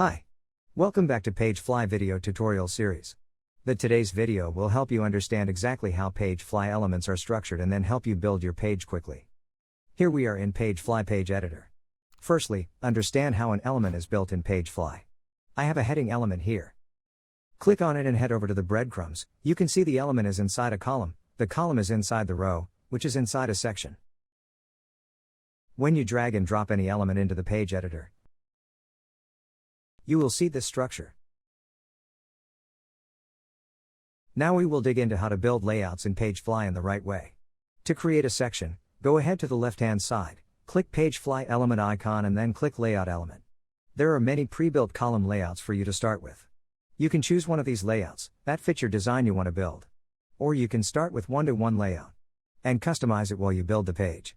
Hi. Welcome back to PageFly video tutorial series. Today's video will help you understand exactly how PageFly elements are structured and then help you build your page quickly. Here we are in PageFly Page Editor. Firstly, understand how an element is built in PageFly. I have a heading element here. Click on it and head over to the breadcrumbs. You can see the element is inside a column, the column is inside the row, which is inside a section. When you drag and drop any element into the page editor, you will see this structure. Now we will dig into how to build layouts in PageFly in the right way. To create a section, go ahead to the left-hand side, click PageFly element icon and then click Layout element. There are many pre-built column layouts for you to start with. You can choose one of these layouts that fits your design you want to build. Or you can start with one-to-one layout and customize it while you build the page.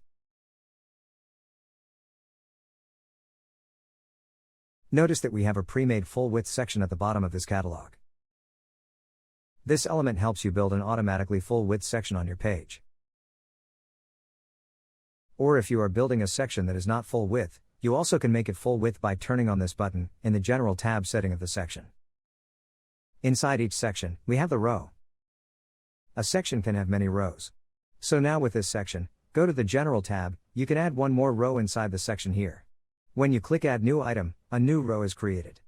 Notice that we have a pre-made full-width section at the bottom of this catalog. This element helps you build an automatically full-width section on your page. Or if you are building a section that is not full-width, you also can make it full-width by turning on this button in the General tab setting of the section. Inside each section, we have the row. A section can have many rows. So now with this section, go to the General tab, you can add one more row inside the section here. When you click Add New Item, a new row is created.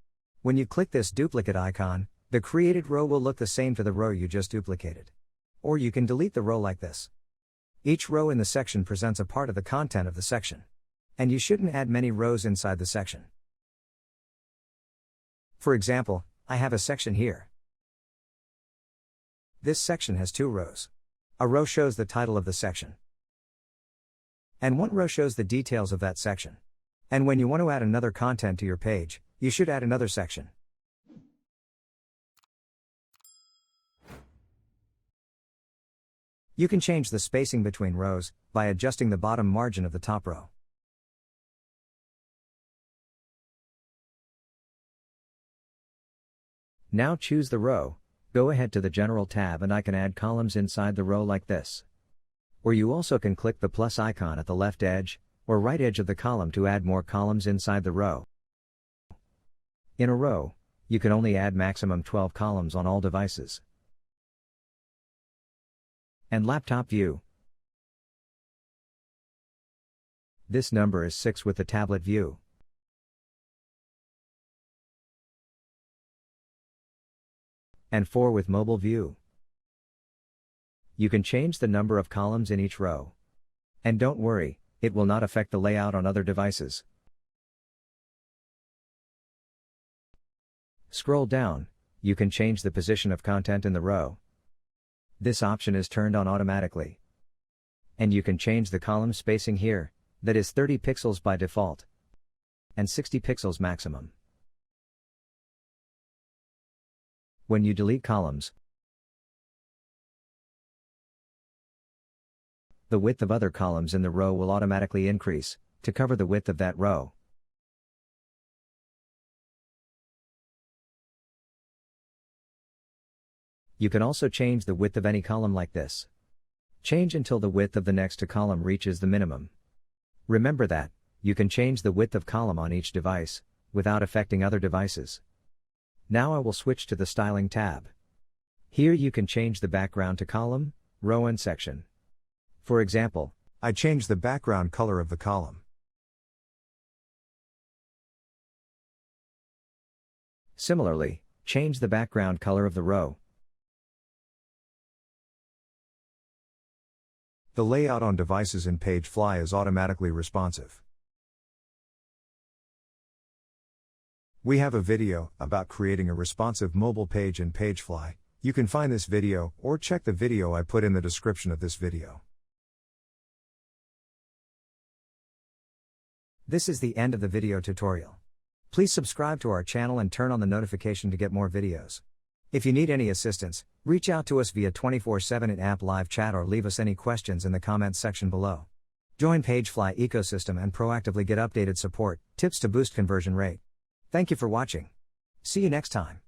When you click this duplicate icon, the created row will look the same to the row you just duplicated. Or you can delete the row like this. Each row in the section presents a part of the content of the section. And you shouldn't add many rows inside the section. For example, I have a section here. This section has two rows. A row shows the title of the section. And one row shows the details of that section. And when you want to add another content to your page, you should add another section. You can change the spacing between rows by adjusting the bottom margin of the top row. Now choose the row, go ahead to the General tab and I can add columns inside the row like this. Or you also can click the plus icon at the left edge or right edge of the column to add more columns inside the row. In a row, you can only add maximum 12 columns on all devices. And laptop view. This number is 6 with the tablet view. And 4 with mobile view. You can change the number of columns in each row. And don't worry, it will not affect the layout on other devices. Scroll down, you can change the position of content in the row. This option is turned on automatically. And you can change the column spacing here, that is 30 pixels by default. And 60 pixels maximum. When you delete columns, the width of other columns in the row will automatically increase, to cover the width of that row. You can also change the width of any column like this. Change until the width of the next to column reaches the minimum. Remember that, you can change the width of column on each device, without affecting other devices. Now I will switch to the Styling tab. Here you can change the background to column, row and section. For example, I change the background color of the column. Similarly, change the background color of the row. The layout on devices in PageFly is automatically responsive. We have a video about creating a responsive mobile page in PageFly. You can find this video or check the video I put in the description of this video. This is the end of the video tutorial. Please subscribe to our channel and turn on the notification to get more videos. If you need any assistance, reach out to us via 24/7 in-app live chat or leave us any questions in the comments section below. Join PageFly ecosystem and proactively get updated support, tips to boost conversion rate. Thank you for watching. See you next time.